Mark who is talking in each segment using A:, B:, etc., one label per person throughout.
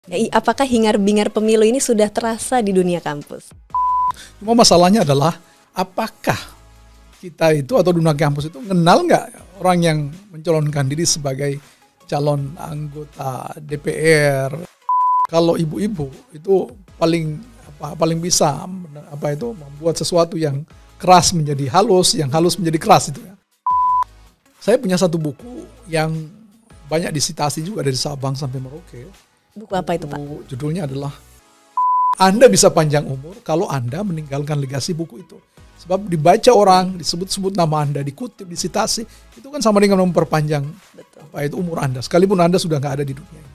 A: Apakah hingar-bingar pemilu ini sudah terasa di dunia kampus?
B: Cuma masalahnya adalah apakah kita itu atau dunia kampus itu kenal nggak orang yang mencalonkan diri sebagai calon anggota DPR? Kalau ibu-ibu itu paling bisa membuat sesuatu yang keras menjadi halus, yang halus menjadi keras itu ya. Saya punya satu buku yang banyak disitasi juga dari Sabang sampai Merauke.
A: Buku apa itu, Pak?
B: Judulnya adalah Anda bisa panjang umur kalau Anda meninggalkan legasi buku itu. Sebab dibaca orang, disebut-sebut nama Anda, dikutip, disitasi, itu kan sama dengan memperpanjang umur Anda. Sekalipun Anda sudah nggak ada di dunia ini.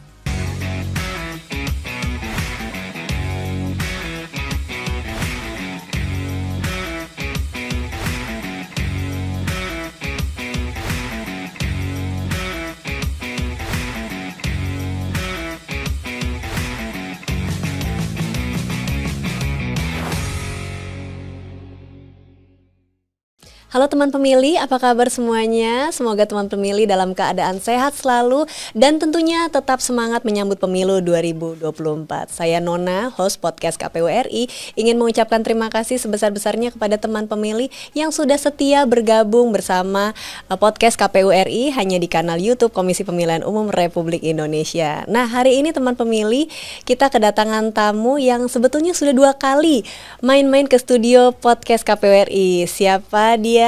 A: Halo teman pemilih, apa kabar semuanya? Semoga teman pemilih dalam keadaan sehat selalu dan tentunya tetap semangat menyambut pemilu 2024. Saya Nona, host podcast KPU RI, ingin mengucapkan terima kasih sebesar-besarnya kepada teman pemilih yang sudah setia bergabung bersama podcast KPU RI hanya di kanal YouTube Komisi Pemilihan Umum Republik Indonesia. Nah, hari ini teman pemilih, kita kedatangan tamu yang sebetulnya sudah 2 kali main-main ke studio podcast KPU RI. Siapa dia?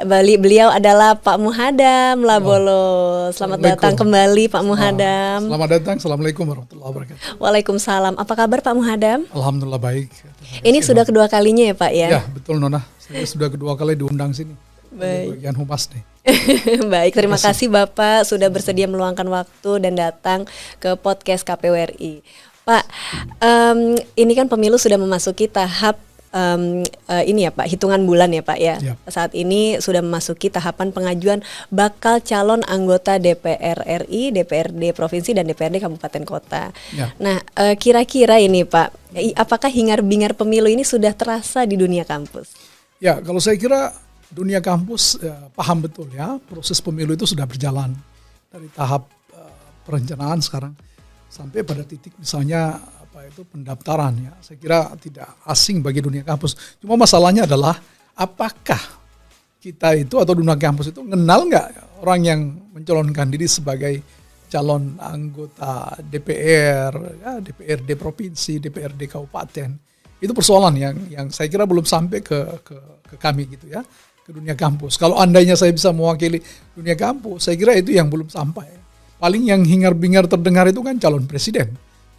A: Beliau adalah Pak Muhadam Labolo. Selamat datang kembali Pak Muhadam.
B: Selamat datang. Assalamualaikum warahmatullahi wabarakatuh.
A: Waalaikumsalam. Apa kabar Pak Muhadam?
B: Alhamdulillah baik.
A: Ini sudah kedua kalinya ya Pak ya?
B: Ya betul Nona. Saya sudah kedua kali diundang sini.
A: Baik.
B: Bagian humas nih.
A: Baik, terima kasih Bapak sudah bersedia meluangkan waktu dan datang ke podcast KPU RI. Pak, ini kan pemilu sudah memasuki tahap ini ya Pak, hitungan bulan ya Pak ya.
B: Yep.
A: Saat ini sudah memasuki tahapan pengajuan bakal calon anggota DPR RI, DPRD Provinsi dan DPRD Kabupaten Kota.
B: Yep.
A: Nah, kira-kira ini Pak, apakah hingar-bingar pemilu ini sudah terasa di dunia kampus?
B: Ya, kalau saya kira dunia kampus paham betul ya, proses pemilu itu sudah berjalan dari tahap perencanaan sekarang sampai pada titik misalnya pendaftaran ya. Saya kira tidak asing bagi dunia kampus. Cuma masalahnya adalah apakah kita itu atau dunia kampus itu kenal nggak orang yang mencalonkan diri sebagai calon anggota DPR, ya, DPRD provinsi, DPRD kabupaten. Itu persoalan yang saya kira belum sampai ke kami gitu ya, ke dunia kampus. Kalau andainya saya bisa mewakili dunia kampus, saya kira itu yang belum sampai. Paling yang hingar-bingar terdengar itu kan calon presiden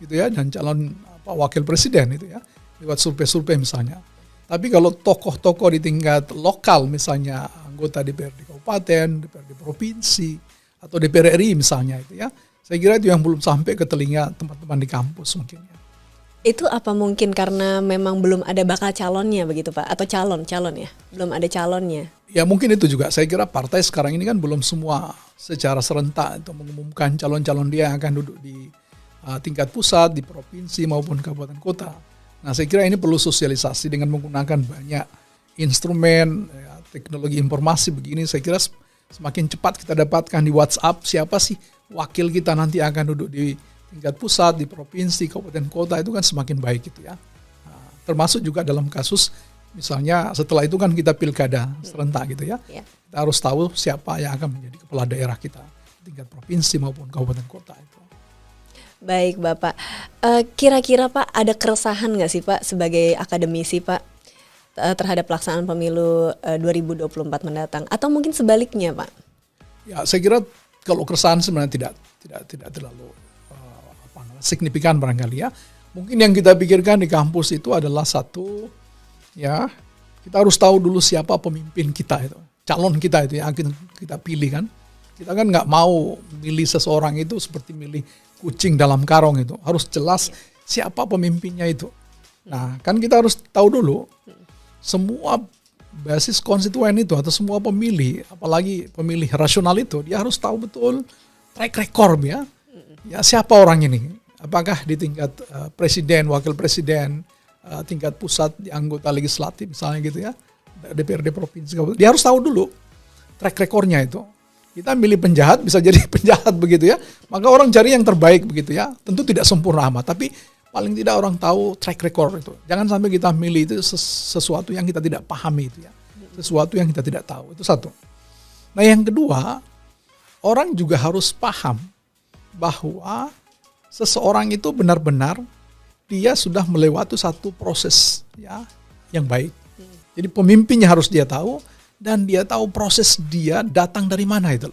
B: gitu ya, dan calon wakil presiden itu ya, lewat survei-survei misalnya. Tapi kalau tokoh-tokoh di tingkat lokal misalnya anggota DPRD kabupaten, DPRD provinsi atau DPR RI misalnya itu ya, saya kira itu yang belum sampai ke telinga teman-teman di kampus mungkin ya.
A: Itu apa mungkin karena memang belum ada bakal calonnya begitu Pak, atau calon ya, belum ada calonnya?
B: Ya mungkin itu juga, saya kira partai sekarang ini kan belum semua secara serentak untuk mengumumkan calon-calon dia yang akan duduk di tingkat pusat, di provinsi maupun kabupaten kota. Nah saya kira ini perlu sosialisasi dengan menggunakan banyak instrumen, ya, teknologi informasi begini. Saya kira semakin cepat kita dapatkan di WhatsApp siapa sih wakil kita nanti akan duduk di tingkat pusat, di provinsi, kabupaten kota, itu kan semakin baik gitu ya. Nah, termasuk juga dalam kasus misalnya setelah itu kan kita pilkada serentak gitu ya. Kita harus tahu siapa yang akan menjadi kepala daerah kita tingkat provinsi maupun kabupaten kota itu.
A: Baik Bapak, kira-kira Pak ada keresahan nggak sih Pak sebagai akademisi Pak terhadap pelaksanaan pemilu 2024 mendatang, atau mungkin sebaliknya Pak?
B: Ya saya kira kalau keresahan sebenarnya tidak terlalu signifikan barangkali ya. Mungkin yang kita pikirkan di kampus itu adalah satu ya, kita harus tahu dulu siapa pemimpin kita itu, calon kita itu yang akan kita pilih kan. Kita kan nggak mau milih seseorang itu seperti milih kucing dalam karung itu. Harus jelas siapa pemimpinnya itu. Nah, kan kita harus tahu dulu semua basis konstituen itu atau semua pemilih, apalagi pemilih rasional itu, dia harus tahu betul track record ya. Ya siapa orang ini? Apakah di tingkat presiden, wakil presiden, tingkat pusat, di anggota legislatif misalnya gitu ya, DPRD provinsi. Dia harus tahu dulu track recordnya itu. Kita milih penjahat bisa jadi penjahat begitu ya. Maka orang cari yang terbaik begitu ya. Tentu tidak sempurna amat, tapi paling tidak orang tahu track record itu. Jangan sampai kita milih itu sesuatu yang kita tidak pahami itu ya. Sesuatu yang kita tidak tahu. Itu satu. Nah, yang kedua, orang juga harus paham bahwa seseorang itu benar-benar dia sudah melewati satu proses ya yang baik. Jadi pemimpinnya harus dia tahu, dan dia tahu proses dia datang dari mana itu.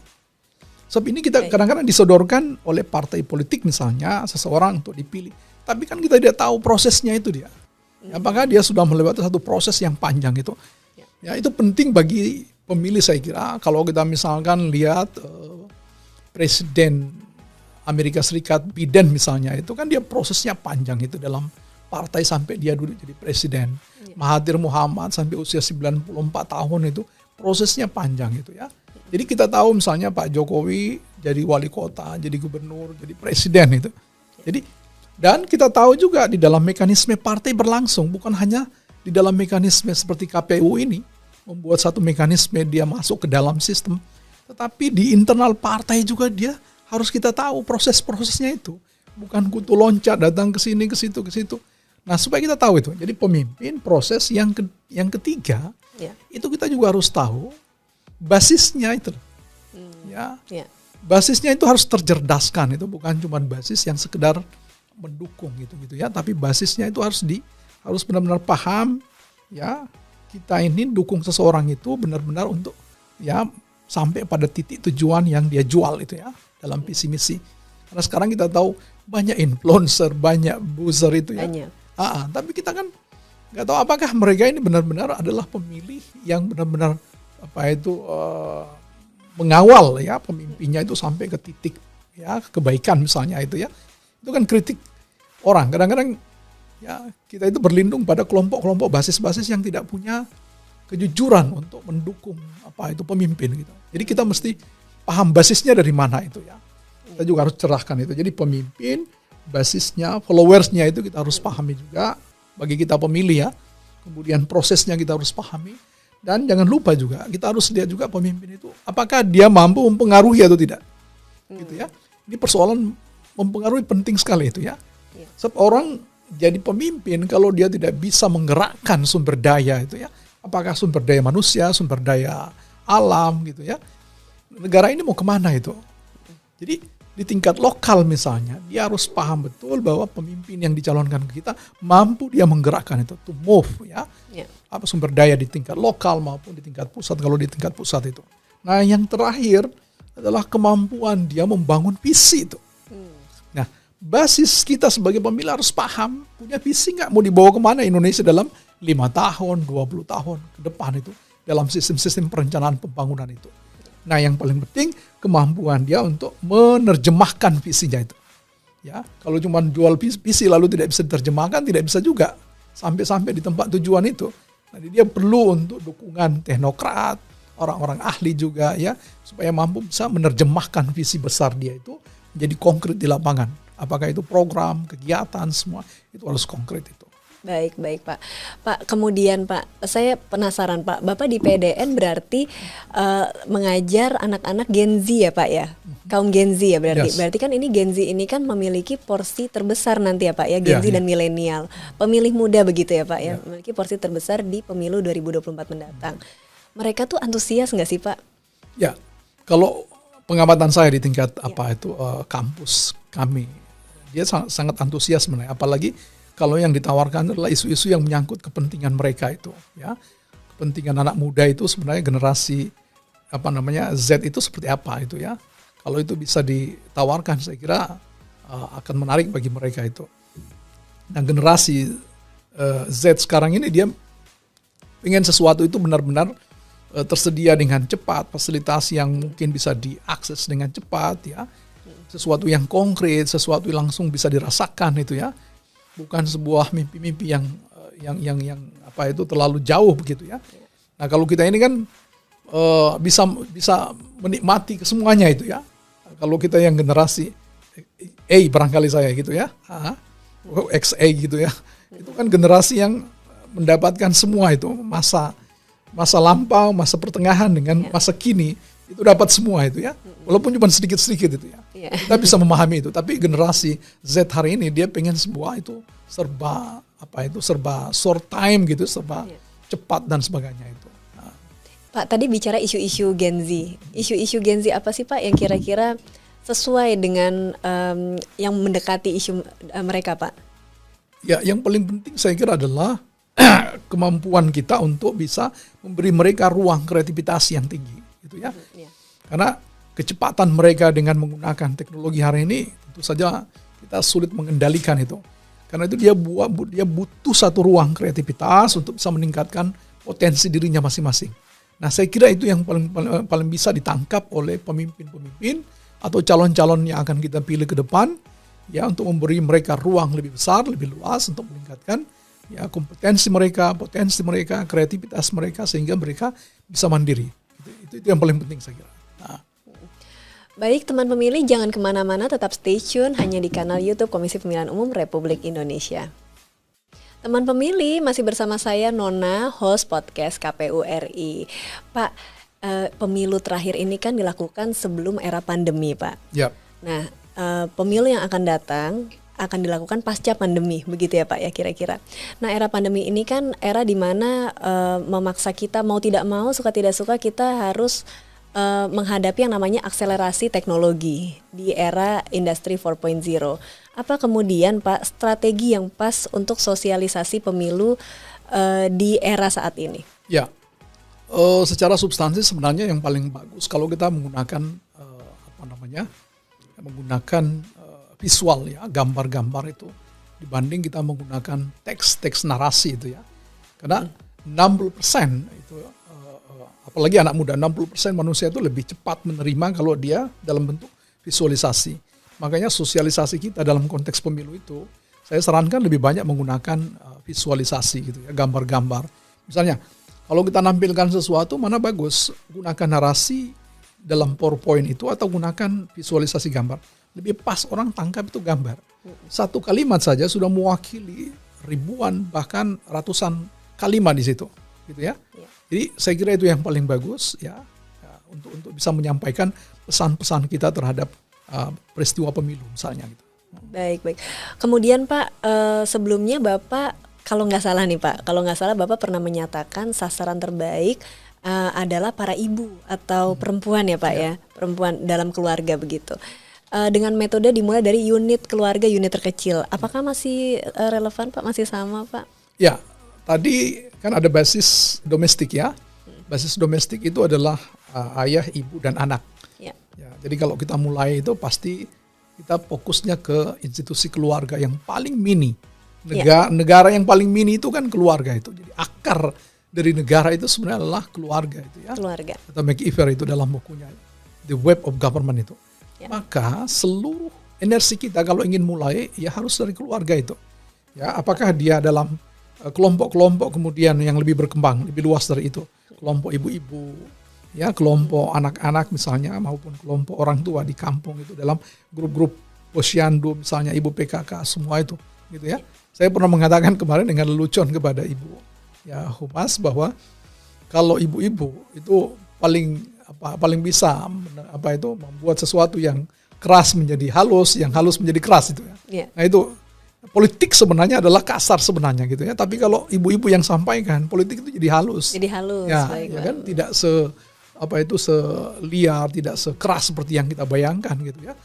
B: Sebab ini kita kadang-kadang disodorkan oleh partai politik misalnya seseorang untuk dipilih, tapi kan kita tidak tahu prosesnya itu dia. Apakah dia sudah melewati satu proses yang panjang itu? Ya, itu penting bagi pemilih saya kira. Kalau kita misalkan lihat Presiden Amerika Serikat Biden misalnya, itu kan dia prosesnya panjang itu dalam partai sampai dia duduk jadi presiden. Mahathir Muhammad sampai usia 94 tahun itu prosesnya panjang itu ya. Jadi kita tahu misalnya Pak Jokowi jadi wali kota, jadi gubernur, jadi presiden itu. Jadi dan kita tahu juga di dalam mekanisme partai berlangsung, bukan hanya di dalam mekanisme seperti KPU ini membuat satu mekanisme dia masuk ke dalam sistem, tetapi di internal partai juga dia harus kita tahu proses-prosesnya itu. Bukan kutu loncat datang ke sini, ke situ, ke situ. Nah, supaya kita tahu itu. Jadi pemimpin proses yang ketiga, itu kita juga harus tahu basisnya itu. Basisnya itu harus tercerdaskan. Itu bukan cuma basis yang sekedar mendukung gitu ya, tapi basisnya itu harus benar-benar paham ya. Kita ini dukung seseorang itu benar-benar untuk ya sampai pada titik tujuan yang dia jual itu ya dalam visi misi. Karena sekarang kita tahu banyak influencer, banyak buzzer itu ya. Tapi kita kan nggak tahu apakah mereka ini benar-benar adalah pemilih yang benar-benar mengawal ya pemimpinnya itu sampai ke titik ya kebaikan misalnya itu ya. Itu kan kritik orang. Kadang-kadang ya kita itu berlindung pada kelompok-kelompok basis-basis yang tidak punya kejujuran untuk mendukung pemimpin gitu. Jadi kita mesti paham basisnya dari mana itu ya. Kita juga harus cerahkan itu. Jadi pemimpin, basisnya, followersnya itu kita harus pahami juga bagi kita pemilih ya. Kemudian prosesnya kita harus pahami. Dan jangan lupa juga kita harus lihat juga pemimpin itu apakah dia mampu mempengaruhi atau tidak. Gitu ya. Ini persoalan mempengaruhi penting sekali itu ya. Sebab orang jadi pemimpin kalau dia tidak bisa menggerakkan sumber daya itu ya. Apakah sumber daya manusia, sumber daya alam gitu ya. Negara ini mau kemana itu? Jadi di tingkat lokal misalnya, dia harus paham betul bahwa pemimpin yang dicalonkan ke kita mampu dia menggerakkan itu, to move ya. Apa sumber daya di tingkat lokal maupun di tingkat pusat kalau di tingkat pusat itu. Nah yang terakhir adalah kemampuan dia membangun visi itu. Nah basis kita sebagai pemilih harus paham, punya visi nggak mau dibawa kemana Indonesia dalam 5 tahun, 20 tahun ke depan itu. Dalam sistem-sistem perencanaan pembangunan itu. Nah yang paling penting kemampuan dia untuk menerjemahkan visinya itu. Ya, kalau cuma jual visi lalu tidak bisa diterjemahkan, tidak bisa juga sampai di tempat tujuan itu. Jadi dia perlu untuk dukungan teknokrat, orang-orang ahli juga ya, supaya mampu bisa menerjemahkan visi besar dia itu menjadi konkret di lapangan. Apakah itu program, kegiatan, semua itu harus konkret itu.
A: Baik Pak. Pak, kemudian Pak, saya penasaran Pak, Bapak di PDN berarti mengajar anak-anak Gen Z ya Pak ya? Kaum Gen Z ya berarti. Yes. Berarti kan ini Gen Z ini kan memiliki porsi terbesar nanti ya Pak ya, Gen Z dan milenial. Pemilih muda begitu ya Pak ya, memiliki porsi terbesar di pemilu 2024 mendatang. Mereka tuh antusias nggak sih Pak?
B: Ya, kalau pengamatan saya di tingkat kampus kami, dia sangat antusias sebenarnya, apalagi kalau yang ditawarkan adalah isu-isu yang menyangkut kepentingan mereka itu, ya, kepentingan anak muda itu sebenarnya generasi Z itu seperti apa itu ya. Kalau itu bisa ditawarkan, saya kira akan menarik bagi mereka itu. Nah generasi Z sekarang ini dia ingin sesuatu itu benar-benar tersedia dengan cepat, fasilitas yang mungkin bisa diakses dengan cepat ya, sesuatu yang konkret, sesuatu yang langsung bisa dirasakan itu ya. Bukan sebuah mimpi-mimpi yang terlalu jauh begitu ya. Nah kalau kita ini kan bisa menikmati kesemuanya itu ya. Kalau kita yang generasi A barangkali saya gitu ya, XA gitu ya, itu kan generasi yang mendapatkan semua itu masa lampau, masa pertengahan dengan masa kini itu dapat semua itu ya, walaupun cuma sedikit-sedikit itu ya. Kita bisa memahami itu. Tapi generasi Z hari ini dia pengen semua itu serba serba short time gitu, serba cepat dan sebagainya itu. Nah.
A: Pak tadi bicara isu-isu Gen Z. Isu-isu Gen Z apa sih Pak yang kira-kira sesuai dengan yang mendekati isu mereka Pak?
B: Ya, yang paling penting saya kira adalah kemampuan kita untuk bisa memberi mereka ruang kreativitas yang tinggi, gitu ya. Karena kecepatan mereka dengan menggunakan teknologi hari ini tentu saja kita sulit mengendalikan itu. Karena itu dia butuh satu ruang kreativitas untuk bisa meningkatkan potensi dirinya masing-masing. Nah, saya kira itu yang paling bisa ditangkap oleh pemimpin-pemimpin atau calon-calon yang akan kita pilih ke depan, ya, untuk memberi mereka ruang lebih besar, lebih luas untuk meningkatkan ya kompetensi mereka, potensi mereka, kreativitas mereka sehingga mereka bisa mandiri. Itu yang paling penting saya kira. Nah.
A: Baik teman pemilih, jangan kemana-mana, tetap stay tune hanya di kanal YouTube Komisi Pemilihan Umum Republik Indonesia. Teman pemilih, masih bersama saya Nona, host podcast KPU RI. Pak, pemilu terakhir ini kan dilakukan sebelum era pandemi, Pak.
B: Yep.
A: Nah, pemilu yang akan datang akan dilakukan pasca pandemi, begitu ya Pak ya kira-kira. Nah, era pandemi ini kan era di mana memaksa kita mau tidak mau, suka tidak suka kita harus menghadapi yang namanya akselerasi teknologi di era industri 4.0. Apa kemudian Pak strategi yang pas untuk sosialisasi pemilu di era saat ini?
B: Ya, secara substansi sebenarnya yang paling bagus kalau kita menggunakan menggunakan visual ya, gambar-gambar itu dibanding kita menggunakan teks narasi itu ya. Karena 60% itu apalagi anak muda, 60% manusia itu lebih cepat menerima kalau dia dalam bentuk visualisasi. Makanya sosialisasi kita dalam konteks pemilu itu, saya sarankan lebih banyak menggunakan visualisasi gitu ya, gambar-gambar. Misalnya, kalau kita nampilkan sesuatu, mana bagus gunakan narasi dalam PowerPoint itu atau gunakan visualisasi gambar. Lebih pas orang tangkap itu gambar. Satu kalimat saja sudah mewakili ribuan bahkan ratusan kalimat di situ, gitu ya. Jadi saya kira itu yang paling bagus ya untuk bisa menyampaikan pesan-pesan kita terhadap peristiwa pemilu misalnya gitu.
A: Baik. Kemudian Pak, sebelumnya Bapak kalau nggak salah nih Pak, Bapak pernah menyatakan sasaran terbaik adalah para ibu atau perempuan ya Pak ya, perempuan dalam keluarga begitu. Dengan metode dimulai dari unit keluarga, unit terkecil. Apakah masih relevan Pak, masih sama Pak?
B: Ya, tadi kan ada basis domestik ya. Basis domestik itu adalah ayah, ibu, dan anak. Ya, jadi kalau kita mulai itu pasti kita fokusnya ke institusi keluarga yang paling mini. Negara yang paling mini itu kan keluarga itu. Jadi akar dari negara itu sebenarnya adalah keluarga itu ya.
A: Keluarga.
B: Kata McIver itu dalam bukunya The Web of Government itu. Ya. Maka seluruh energi kita kalau ingin mulai ya harus dari keluarga itu. Ya, apakah dia dalam kelompok-kelompok kemudian yang lebih berkembang, lebih luas dari itu. Kelompok ibu-ibu, ya, kelompok anak-anak misalnya maupun kelompok orang tua di kampung itu dalam grup-grup posyandu misalnya ibu PKK semua itu gitu ya. Saya pernah mengatakan kemarin dengan lelucon kepada ibu ya Humas bahwa kalau ibu-ibu itu paling bisa membuat sesuatu yang keras menjadi halus, yang halus menjadi keras itu ya. Nah itu politik sebenarnya adalah kasar sebenarnya gitu ya. Tapi kalau ibu-ibu yang sampaikan politik itu jadi halus.
A: Jadi halus.
B: Ya kan tidak seliar, tidak sekeras seperti yang kita bayangkan gitu ya.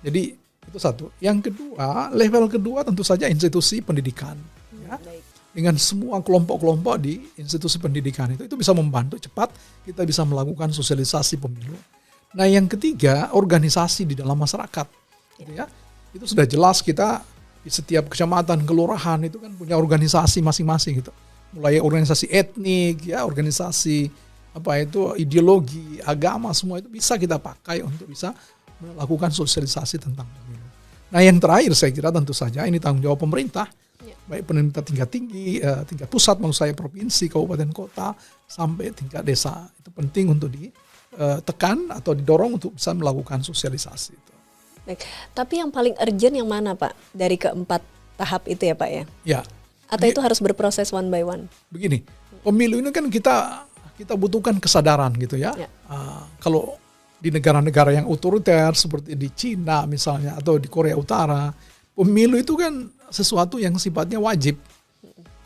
B: Jadi itu satu. Yang kedua, level kedua tentu saja institusi pendidikan ya. Dengan semua kelompok-kelompok di institusi pendidikan itu bisa membantu cepat kita bisa melakukan sosialisasi pemilu. Nah, yang ketiga, organisasi di dalam masyarakat gitu ya. Itu sudah jelas kita di setiap kecamatan, kelurahan itu kan punya organisasi masing-masing gitu. Mulai organisasi etnik ya, organisasi ideologi, agama, semua itu bisa kita pakai untuk bisa melakukan sosialisasi tentang pemilu. Nah, yang terakhir saya kira tentu saja ini tanggung jawab pemerintah. Baik pemerintah tingkat tinggi, tingkat pusat, maksud saya provinsi, kabupaten, kota, sampai tingkat desa. Itu penting untuk ditekan atau didorong untuk bisa melakukan sosialisasi itu.
A: Baik. Tapi yang paling urgent yang mana Pak? Dari keempat tahap itu ya Pak ya?
B: Ya.
A: Atau itu harus berproses one by one?
B: Begini, pemilu ini kan kita butuhkan kesadaran gitu ya. Kalau di negara-negara yang otoriter seperti di Cina misalnya atau di Korea Utara, pemilu itu kan sesuatu yang sifatnya wajib.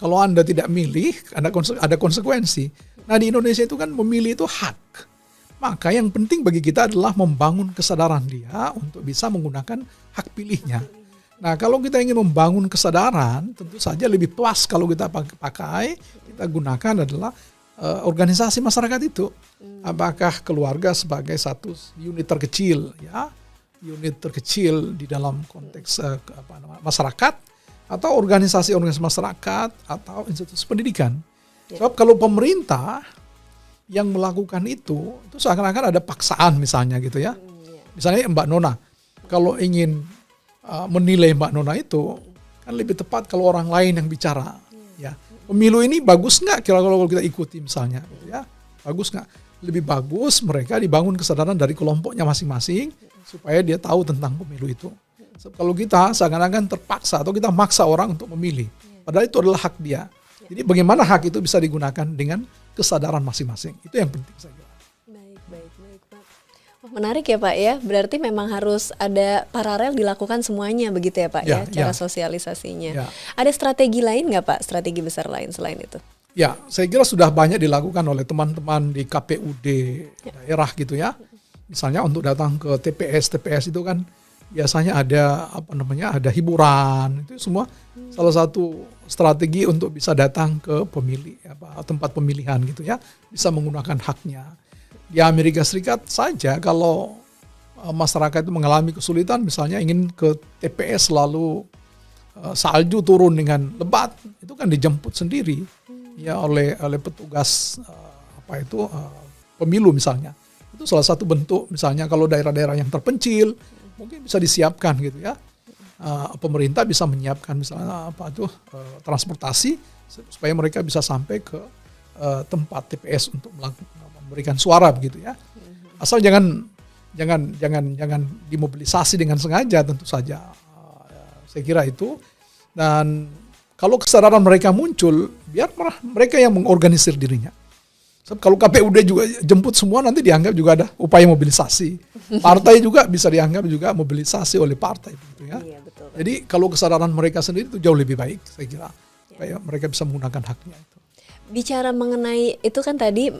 B: Kalau Anda tidak milih, ada konsekuensi. Nah di Indonesia itu kan memilih itu hak. Maka yang penting bagi kita adalah membangun kesadaran dia untuk bisa menggunakan hak pilihnya. Nah kalau kita ingin membangun kesadaran, tentu saja lebih pas kalau kita kita gunakan adalah organisasi masyarakat itu. Apakah keluarga sebagai satu unit terkecil, ya, unit terkecil di dalam konteks masyarakat, atau organisasi-organisasi masyarakat, atau institusi pendidikan. Sebab kalau pemerintah yang melakukan itu seakan-akan ada paksaan misalnya gitu ya. Misalnya Mbak Nona, kalau ingin menilai Mbak Nona itu kan lebih tepat kalau orang lain yang bicara. Ya, pemilu ini bagus nggak kalau kita ikuti misalnya, gitu ya? Bagus nggak? Lebih bagus mereka dibangun kesadaran dari kelompoknya masing-masing supaya dia tahu tentang pemilu itu. Kalau kita seakan-akan terpaksa atau kita maksa orang untuk memilih, padahal itu adalah hak dia. Jadi bagaimana hak itu bisa digunakan dengan kesadaran masing-masing. Itu yang penting saya kira.
A: Baik Pak. Oh, menarik ya Pak ya. Berarti memang harus ada paralel dilakukan semuanya begitu ya Pak ya, cara sosialisasinya. Ya. Ada strategi lain nggak Pak? Strategi besar lain selain itu?
B: Ya, saya kira sudah banyak dilakukan oleh teman-teman di KPUD daerah gitu ya. Misalnya untuk datang ke TPS itu kan biasanya ada ada hiburan, itu semua salah satu strategi untuk bisa datang ke tempat pemilihan gitu ya, bisa menggunakan haknya. Di Amerika Serikat saja kalau masyarakat itu mengalami kesulitan, misalnya ingin ke TPS lalu salju turun dengan lebat, itu kan dijemput sendiri ya oleh petugas pemilu misalnya. Itu salah satu bentuk misalnya kalau daerah-daerah yang terpencil mungkin bisa disiapkan gitu ya. Pemerintah bisa menyiapkan misalnya transportasi supaya mereka bisa sampai ke tempat TPS untuk memberikan suara begitu ya. Asal jangan dimobilisasi dengan sengaja tentu saja. Saya kira itu. Dan kalau kesadaran mereka muncul, biar mereka yang mengorganisir dirinya. Kalau KPUD juga jemput semua nanti dianggap juga ada upaya mobilisasi. Partai juga bisa dianggap juga mobilisasi oleh partai gitu ya. Iya, betul. Jadi kalau kesadaran mereka sendiri itu jauh lebih baik saya kira. Supaya mereka bisa menggunakan haknya itu.
A: Bicara mengenai itu kan tadi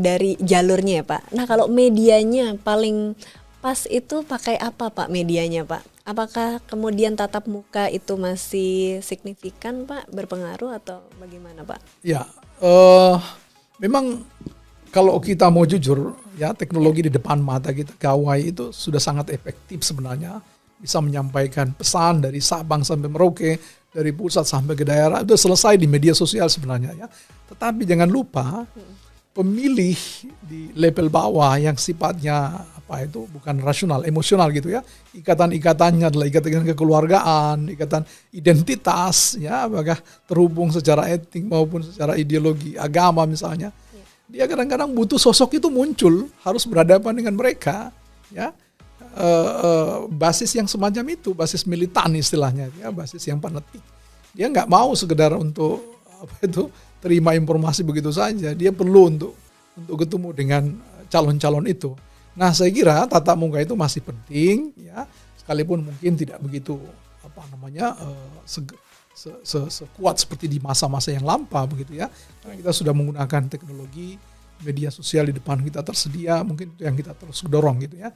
A: dari jalurnya ya Pak. Nah kalau medianya paling pas itu pakai apa Pak medianya Pak? Apakah kemudian tatap muka itu masih signifikan Pak, berpengaruh atau bagaimana Pak?
B: Ya, memang kalau kita mau jujur ya teknologi di depan mata kita gawai itu sudah sangat efektif sebenarnya, bisa menyampaikan pesan dari Sabang sampai Merauke, dari pusat sampai ke daerah itu selesai di media sosial sebenarnya ya. Tetapi jangan lupa pemilih di level bawah yang sifatnya bukan rasional, emosional gitu ya. Ikatan-ikatannya adalah ikatan kekeluargaan, ikatan identitas ya, apakah terhubung secara etik maupun secara ideologi agama misalnya. Dia kadang-kadang butuh sosok itu muncul, harus berhadapan dengan mereka ya. Basis yang semacam itu, basis militan istilahnya ya, basis yang fanatik. Dia nggak mau sekedar untuk terima informasi begitu saja. Dia perlu untuk ketemu dengan calon-calon itu. Nah, saya kira tatap muka itu masih penting ya, sekalipun mungkin tidak begitu sekuat seperti di masa-masa yang lampau begitu ya. Karena kita sudah menggunakan teknologi media sosial di depan kita tersedia, mungkin itu yang kita terus dorong gitu ya.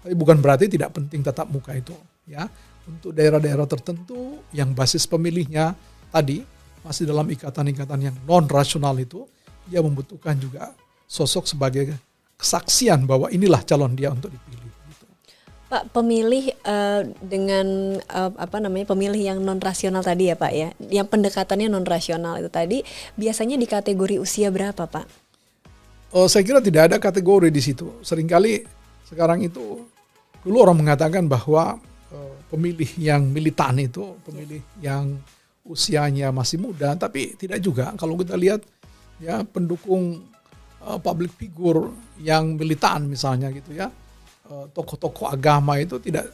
B: Tapi bukan berarti tidak penting tatap muka itu ya. Untuk daerah-daerah tertentu yang basis pemilihnya tadi masih dalam ikatan-ikatan yang non rasional itu, dia membutuhkan juga sosok sebagai kesaksian bahwa inilah calon dia untuk dipilih. Gitu.
A: Pak, pemilih dengan pemilih yang non rasional tadi ya Pak ya, yang pendekatannya non rasional itu tadi biasanya di kategori usia berapa Pak?
B: Saya kira tidak ada kategori di situ. Seringkali sekarang itu dulu orang mengatakan bahwa pemilih yang militan itu pemilih yang usianya masih muda, tapi tidak juga. Kalau kita lihat ya pendukung public figure yang militan misalnya gitu ya, tokoh-tokoh agama itu tidak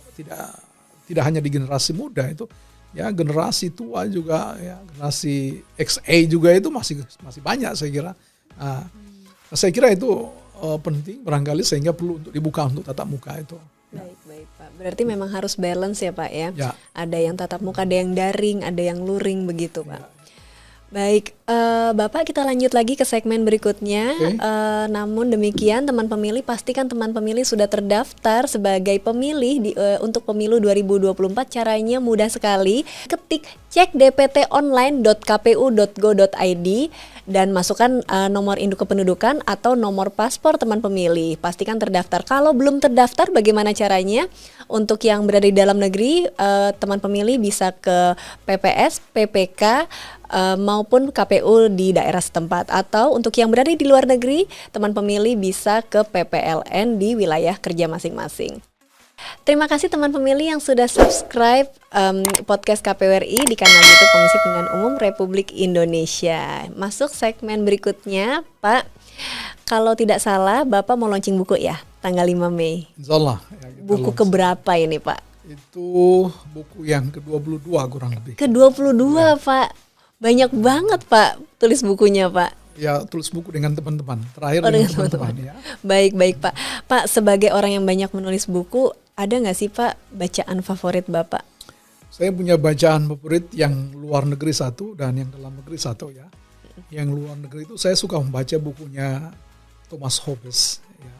B: hanya di generasi muda itu ya, generasi tua juga ya, generasi XA juga itu masih banyak saya kira. Saya kira itu penting barangkali sehingga perlu untuk dibuka untuk tatap muka itu.
A: Baik Pak. Berarti memang harus balance ya Pak ya.
B: Ya.
A: Ada yang tatap muka, ada yang daring, ada yang luring begitu Pak.
B: Ya.
A: Baik, Bapak kita lanjut lagi ke segmen berikutnya.
B: Oke.
A: Namun demikian teman pemilih, pastikan teman pemilih sudah terdaftar sebagai pemilih untuk pemilu 2024. Caranya mudah sekali. Ketik cek dptonline.kpu.go.id dan masukkan nomor induk kependudukan atau nomor paspor teman pemilih. Pastikan terdaftar. Kalau belum terdaftar, bagaimana caranya? Untuk yang berada di dalam negeri, teman pemilih bisa ke PPS, PPK, maupun KPU di daerah setempat. Atau untuk yang berada di luar negeri, teman pemilih bisa ke PPLN di wilayah kerja masing-masing. Terima kasih teman pemilih yang sudah subscribe podcast KPU RI di kanal YouTube Komisi Pemilihan Umum Republik Indonesia. Masuk segmen berikutnya, Pak. Kalau tidak salah, Bapak mau launching buku ya, tanggal 5 Mei.
B: Insyaallah. Ya,
A: buku keberapa ini, Pak?
B: Itu buku yang ke-22 kurang lebih.
A: Ke-22, ya. Pak. Banyak banget, Pak, tulis bukunya, Pak.
B: Ya, tulis buku dengan teman-teman. Terakhir
A: dengan
B: teman-teman. Ya.
A: Baik, Pak. Pak, sebagai orang yang banyak menulis buku, ada nggak sih, Pak, bacaan favorit Bapak?
B: Saya punya bacaan favorit yang luar negeri satu dan yang dalam negeri satu ya. Yang luar negeri itu saya suka membaca bukunya Thomas Hobbes ya,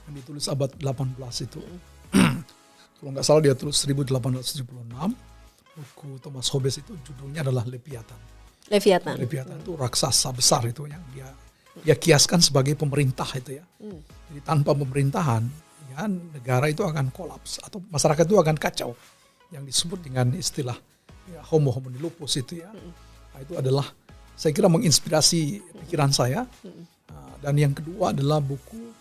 B: yang ditulis abad 18 itu. Kalau nggak salah dia tulis 1876. Buku Thomas Hobbes itu judulnya adalah Leviathan. Leviathan itu raksasa besar itu yang dia kiaskan sebagai pemerintah itu ya. Jadi tanpa pemerintahan ya negara itu akan kolaps atau masyarakat itu akan kacau. Yang disebut dengan istilah ya, homo homini lupus itu ya. Nah, itu adalah saya kira menginspirasi pikiran saya. Dan yang kedua adalah buku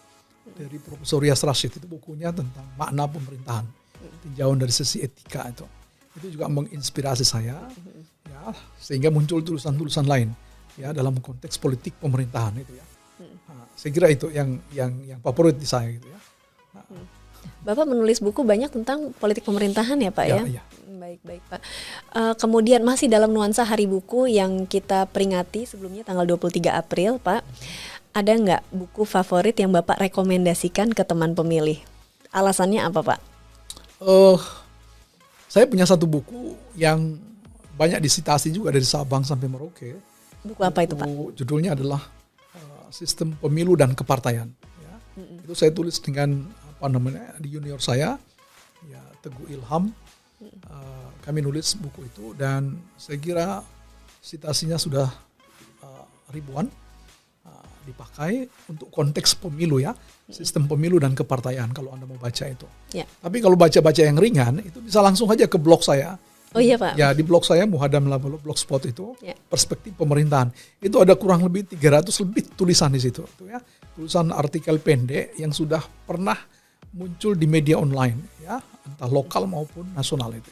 B: dari Profesor Rias Rashid, itu bukunya tentang makna pemerintahan, tinjauan dari sisi etika itu juga menginspirasi saya, ya, sehingga muncul tulisan-tulisan lain, ya dalam konteks politik pemerintahan itu ya. Nah, saya kira itu yang favorit di saya gitu ya. Nah,
A: Bapak menulis buku banyak tentang politik pemerintahan ya Pak ya?
B: Ya.
A: Baik Pak. Kemudian masih dalam nuansa Hari Buku yang kita peringati sebelumnya tanggal 23 April Pak, ada nggak buku favorit yang Bapak rekomendasikan ke teman pemilih? Alasannya apa Pak?
B: Saya punya satu buku yang banyak disitasi juga dari Sabang sampai Merauke.
A: Buku apa itu Pak?
B: Judulnya adalah Sistem Pemilu dan Kepartaian. Ya. Itu saya tulis dengan di junior saya, ya Teguh Ilham. Kami nulis buku itu dan saya kira citasinya sudah ribuan dipakai untuk konteks pemilu ya, sistem pemilu dan kepartaian kalau Anda mau baca itu. Ya. Tapi kalau baca-baca yang ringan itu bisa langsung aja ke blog saya.
A: Oh iya Pak.
B: Ya di blog saya Muhadam Labalo Blogspot itu ya. Perspektif pemerintahan. Itu ada kurang lebih 300 lebih tulisan di situ ya. Tulisan artikel pendek yang sudah pernah muncul di media online ya, entah lokal maupun nasional itu.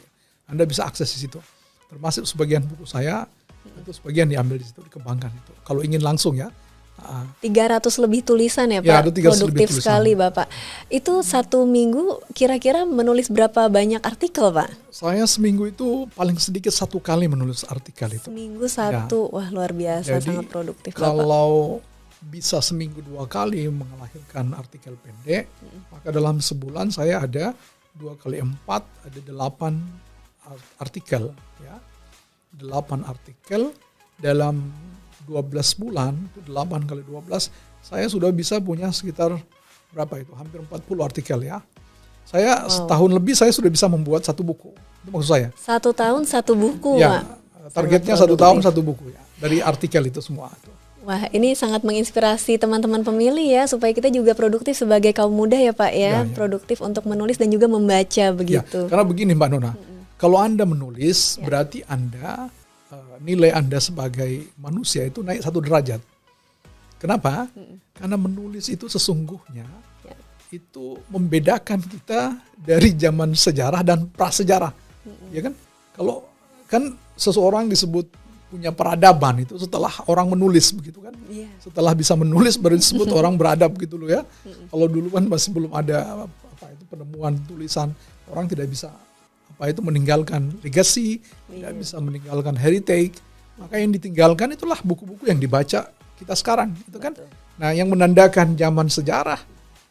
B: Anda bisa akses di situ. Termasuk sebagian buku saya itu sebagian diambil di situ dikembangkan itu. Kalau ingin langsung ya.
A: 300 lebih tulisan ya Pak, produktif sekali Bapak. Itu satu minggu kira-kira menulis berapa banyak artikel Pak?
B: Saya seminggu itu paling sedikit 1 kali menulis artikel itu.
A: Seminggu 1, ya. Wah luar biasa. Jadi, sangat produktif
B: kalau Bapak bisa seminggu 2 kali melahirkan artikel pendek, maka dalam sebulan saya ada 2 kali 4, ada 8 artikel ya. 8 artikel dalam 12 bulan, 8 kali 12, saya sudah bisa punya sekitar berapa itu? Hampir 40 artikel ya. Saya setahun lebih saya sudah bisa membuat 1 buku. Itu maksud saya.
A: 1 tahun 1 buku,
B: ya, Pak. Targetnya 1 tahun 1 buku ya. Dari artikel itu semua.
A: Wah, ini sangat menginspirasi teman-teman pemilih ya, supaya kita juga produktif sebagai kaum muda ya Pak ya. Produktif untuk menulis dan juga membaca begitu.
B: Ya, karena begini Mbak Nona, kalau Anda menulis berarti Anda nilai Anda sebagai manusia itu naik 1 derajat. Kenapa? Karena menulis itu sesungguhnya itu membedakan kita dari zaman sejarah dan prasejarah. Ya kan? Kalau kan seseorang disebut punya peradaban itu setelah orang menulis begitu kan? Setelah bisa menulis baru disebut orang beradab gitu loh ya. Kalau dulu kan masih belum ada penemuan tulisan, orang tidak bisa meninggalkan legacy, tidak bisa meninggalkan heritage. Maka yang ditinggalkan itulah buku-buku yang dibaca kita sekarang, itu kan.
A: Betul.
B: Nah, yang menandakan zaman sejarah,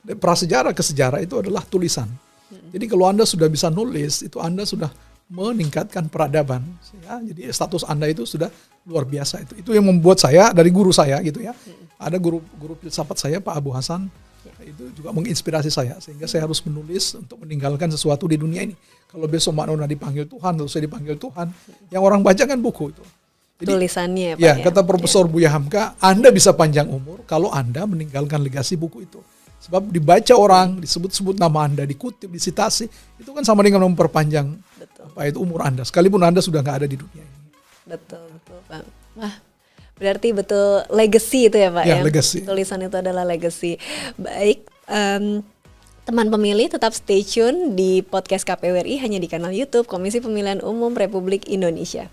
B: prasejarah ke sejarah itu adalah tulisan. Jadi kalau Anda sudah bisa nulis, itu Anda sudah meningkatkan peradaban. Ya. Jadi status Anda itu sudah luar biasa. Itu yang membuat saya, dari guru saya gitu ya. Ada guru filsafat saya, Pak Abu Hasan, itu juga menginspirasi saya. Sehingga saya harus menulis untuk meninggalkan sesuatu di dunia ini. Kalau besok Mak Nona dipanggil Tuhan, lalu saya dipanggil Tuhan, yang orang baca kan buku itu. Jadi,
C: tulisannya Pak
B: ya, kata Profesor Buya Hamka, Anda bisa panjang umur kalau Anda meninggalkan legasi buku itu. Sebab dibaca orang, disebut-sebut nama Anda, dikutip, disitasi, itu kan sama dengan memperpanjang umur Anda. Sekalipun Anda sudah nggak ada di dunia ini.
C: Betul Pak. Wah, berarti betul legacy itu ya Pak
B: ya? Legacy.
C: Tulisan itu adalah legacy. Baik, teman pemilih tetap stay tune di podcast KPU RI hanya di kanal YouTube Komisi Pemilihan Umum Republik Indonesia.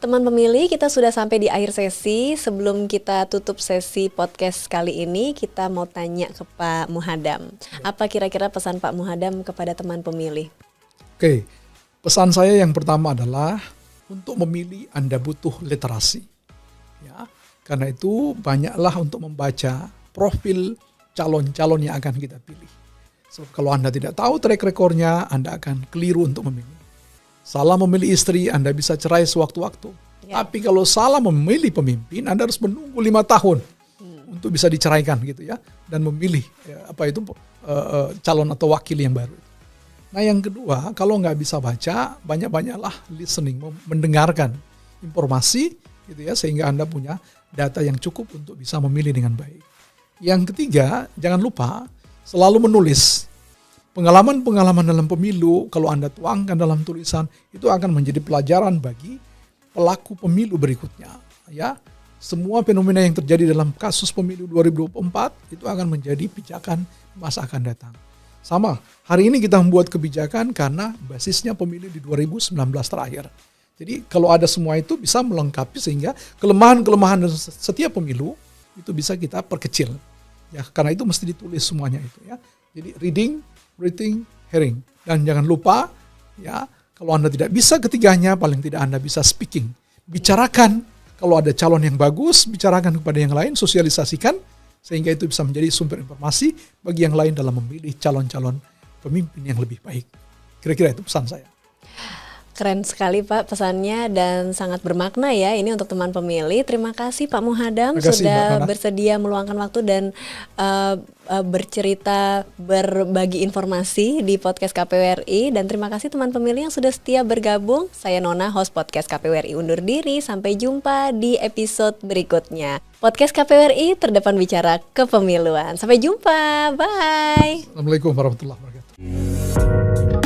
C: Teman pemilih, kita sudah sampai di akhir sesi. Sebelum kita tutup sesi podcast kali ini, kita mau tanya ke Pak Muhadam. Apa kira-kira pesan Pak Muhadam kepada teman pemilih?
B: Oke, pesan saya yang pertama adalah untuk memilih Anda butuh literasi. Ya, karena itu banyaklah untuk membaca profil calon-calon yang akan kita pilih. So, kalau Anda tidak tahu track recordnya, Anda akan keliru untuk memilih. Salah memilih istri, Anda bisa cerai sewaktu-waktu. Ya. Tapi kalau salah memilih pemimpin, Anda harus menunggu 5 tahun untuk bisa diceraikan gitu ya, dan memilih calon atau wakil yang baru. Nah, yang kedua, kalau nggak bisa baca, banyak-banyaklah listening, mendengarkan informasi gitu ya, sehingga Anda punya data yang cukup untuk bisa memilih dengan baik. Yang ketiga, jangan lupa selalu menulis. Pengalaman-pengalaman dalam pemilu, kalau Anda tuangkan dalam tulisan, itu akan menjadi pelajaran bagi pelaku pemilu berikutnya. Ya, semua fenomena yang terjadi dalam kasus pemilu 2024 itu akan menjadi pijakan masa akan datang. Sama, hari ini kita membuat kebijakan karena basisnya pemilu di 2019 terakhir. Jadi kalau ada semua itu bisa melengkapi sehingga kelemahan-kelemahan setiap pemilu itu bisa kita perkecil. Ya, karena itu mesti ditulis semuanya itu ya. Jadi reading, writing, hearing. Dan jangan lupa ya, kalau Anda tidak bisa ketiganya, paling tidak Anda bisa speaking. Bicarakan, kalau ada calon yang bagus, bicarakan kepada yang lain, sosialisasikan, sehingga itu bisa menjadi sumber informasi bagi yang lain dalam memilih calon-calon pemimpin yang lebih baik. Kira-kira itu pesan saya.
C: Keren sekali Pak pesannya dan sangat bermakna ya ini untuk teman pemilih. Terima kasih Pak Muhadam sudah bersedia meluangkan waktu dan bercerita, berbagi informasi di podcast KPU RI. Dan terima kasih teman pemilih yang sudah setia bergabung. Saya Nona, host podcast KPU RI undur diri. Sampai jumpa di episode berikutnya. Podcast KPU RI terdepan bicara kepemiluan. Sampai jumpa, bye.
B: Assalamualaikum warahmatullahi wabarakatuh.